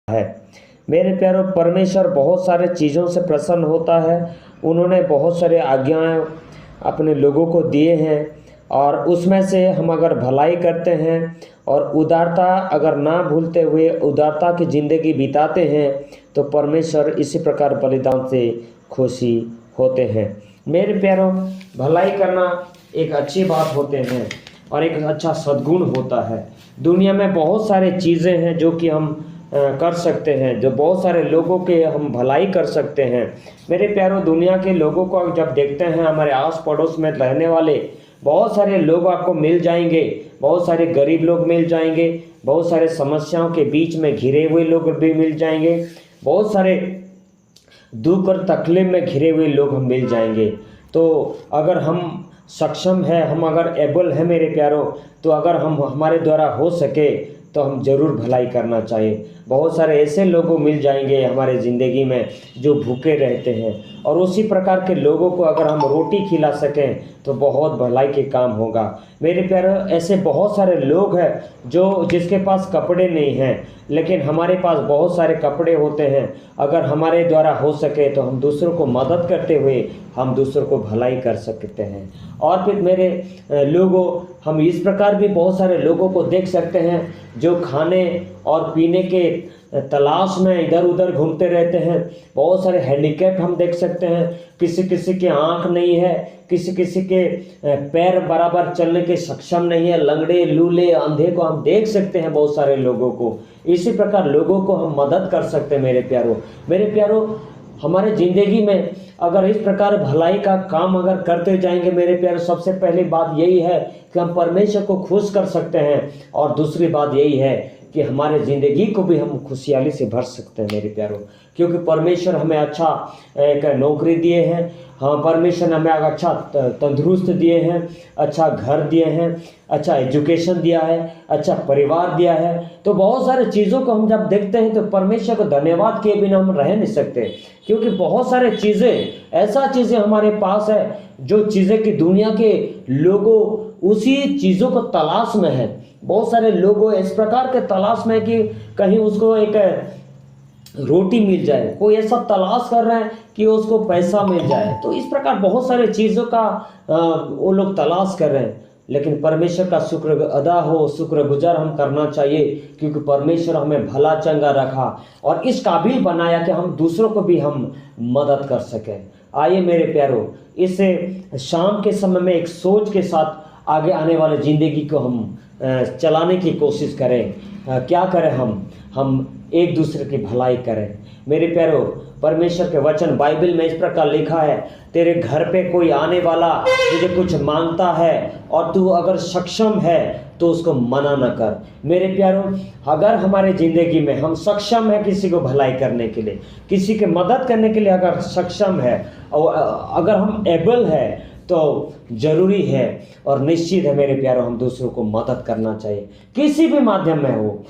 है। मेरे प्यारों, परमेश्वर बहुत सारे चीज़ों से प्रसन्न होता है। उन्होंने बहुत सारे आज्ञाएं अपने लोगों को दिए हैं और उसमें से हम अगर भलाई करते हैं और उदारता अगर ना भूलते हुए उदारता की ज़िंदगी बिताते हैं तो परमेश्वर इसी प्रकार बलिदान से खुशी होते हैं। मेरे प्यारों, भलाई करना एक अच्छी बात होते हैं और एक अच्छा सद्गुण होता है। दुनिया में बहुत सारे चीज़ें हैं जो कि हम कर सकते हैं, जो बहुत सारे लोगों के हम भलाई कर सकते हैं। मेरे प्यारों, दुनिया के लोगों को जब देखते हैं, हमारे आस पड़ोस में रहने वाले बहुत सारे लोग आपको मिल जाएंगे, बहुत सारे गरीब लोग मिल जाएंगे, बहुत सारे समस्याओं के बीच में घिरे हुए लोग भी मिल जाएंगे, बहुत सारे दुख और तकलीफ में घिरे हुए लोग हम मिल जाएंगे। तो अगर हम सक्षम है, हम अगर एबल है मेरे प्यारों, तो अगर हम हमारे द्वारा हो सके तो हम ज़रूर भलाई करना चाहिए। बहुत सारे ऐसे लोग मिल जाएंगे हमारे ज़िंदगी में जो भूखे रहते हैं और उसी प्रकार के लोगों को अगर हम रोटी खिला सकें तो बहुत भलाई के काम होगा। मेरे प्यारों, ऐसे बहुत सारे लोग हैं जो जिसके पास कपड़े नहीं हैं, लेकिन हमारे पास बहुत सारे कपड़े होते हैं। अगर हमारे द्वारा हो सके तो हम दूसरों को मदद करते हुए हम दूसरों को भलाई कर सकते हैं। और फिर मेरे लोगों, हम इस प्रकार भी बहुत सारे लोगों को देख सकते हैं जो खाने और पीने के तलाश में इधर उधर घूमते रहते हैं। बहुत सारे हैंडीकैप हम देख सकते हैं, किसी किसी के आँख नहीं है, किसी किसी के पैर बराबर चलने के सक्षम नहीं है, लंगड़े लूले अंधे को हम देख सकते हैं बहुत सारे लोगों को। इसी प्रकार लोगों को हम मदद कर सकते हैं। मेरे प्यारों, हमारे ज़िंदगी में अगर इस प्रकार भलाई का काम अगर करते जाएंगे मेरे प्यारों, सबसे पहली बात यही है कि हम परमेश्वर को खुश कर सकते हैं और दूसरी बात यही है कि हमारे ज़िंदगी को भी हम खुशहाली से भर सकते हैं मेरे प्यारों। क्योंकि परमेश्वर हमें अच्छा एक नौकरी दिए हैं, हाँ, परमेश्वर ने हमें अच्छा तंदुरुस्त दिए हैं, अच्छा घर दिए हैं, अच्छा एजुकेशन दिया है, अच्छा परिवार दिया है। तो बहुत सारे चीज़ों को हम जब देखते हैं तो परमेश्वर को धन्यवाद किए बिना हम रह नहीं सकते। क्योंकि बहुत सारे चीज़ें ऐसा चीज़ें हमारे पास है जो चीज़ें कि दुनिया के लोगों उसी चीज़ों को तलाश में है। बहुत सारे लोगों इस प्रकार के तलाश में कि कहीं उसको एक रोटी मिल जाए, कोई ऐसा तलाश कर रहे हैं कि उसको पैसा मिल जाए। तो इस प्रकार बहुत सारे चीज़ों का वो लोग तलाश कर रहे हैं। लेकिन परमेश्वर का शुक्र अदा हो, शुक्रगुजार हम करना चाहिए क्योंकि परमेश्वर हमें भला चंगा रखा और इस काबिल बनाया कि हम दूसरों को भी हम मदद कर सकें। आइए मेरे प्यारों, इस शाम के समय में एक सोच के साथ आगे आने वाले ज़िंदगी को हम चलाने की कोशिश करें। क्या करें? हम एक दूसरे की भलाई करें। मेरे प्यारों, परमेश्वर के वचन बाइबल में इस प्रकार लिखा है, तेरे घर पे कोई आने वाला तुझे कुछ मांगता है और तू अगर सक्षम है तो उसको मना न कर। मेरे प्यारों, अगर हमारे ज़िंदगी में हम सक्षम है किसी को भलाई करने के लिए, किसी की मदद करने के लिए अगर सक्षम है और अगर हम एबल है तो ज़रूरी है और निश्चित है मेरे प्यारों, हम दूसरों को मदद करना चाहिए। किसी भी माध्यम में हो,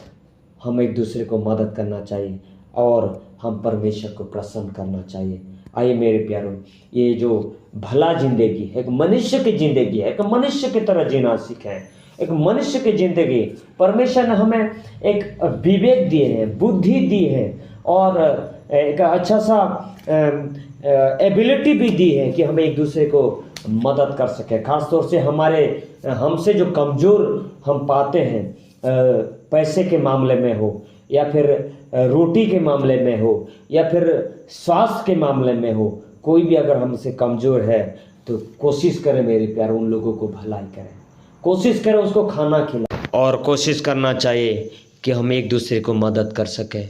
हम एक दूसरे को मदद करना चाहिए और हम परमेश्वर को प्रसन्न करना चाहिए। आइए मेरे प्यारों, ये जो भला ज़िंदगी है, एक मनुष्य की ज़िंदगी है, एक मनुष्य की तरह जीना सीखें। एक मनुष्य की ज़िंदगी परमेश्वर ने हमें एक विवेक दिए हैं, बुद्धि दी है और एक अच्छा सा एबिलिटी भी दी है कि हम एक दूसरे को मदद कर सकें। खासतौर से हमसे जो कमज़ोर हम पाते हैं, पैसे के मामले में हो या फिर रोटी के मामले में हो या फिर स्वास्थ्य के मामले में हो, कोई भी अगर हमसे कमज़ोर है तो कोशिश करें मेरे प्यार, उन लोगों को भलाई करें, कोशिश करें उसको खाना खिलाएं और कोशिश करना चाहिए कि हम एक दूसरे को मदद कर सकें।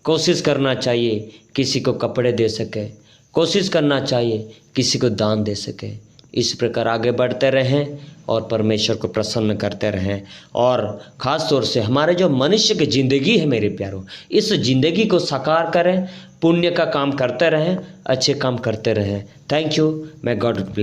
कोशिश करना चाहिए किसी को कपड़े दे सकें, कोशिश करना चाहिए किसी को दान दे सकें। इस प्रकार आगे बढ़ते रहें और परमेश्वर को प्रसन्न करते रहें और ख़ास तौर से हमारे जो मनुष्य की ज़िंदगी है मेरे प्यारों, इस ज़िंदगी को साकार करें, पुण्य का काम करते रहें, अच्छे काम करते रहें। Thank you. मैं गॉड ब्लेस।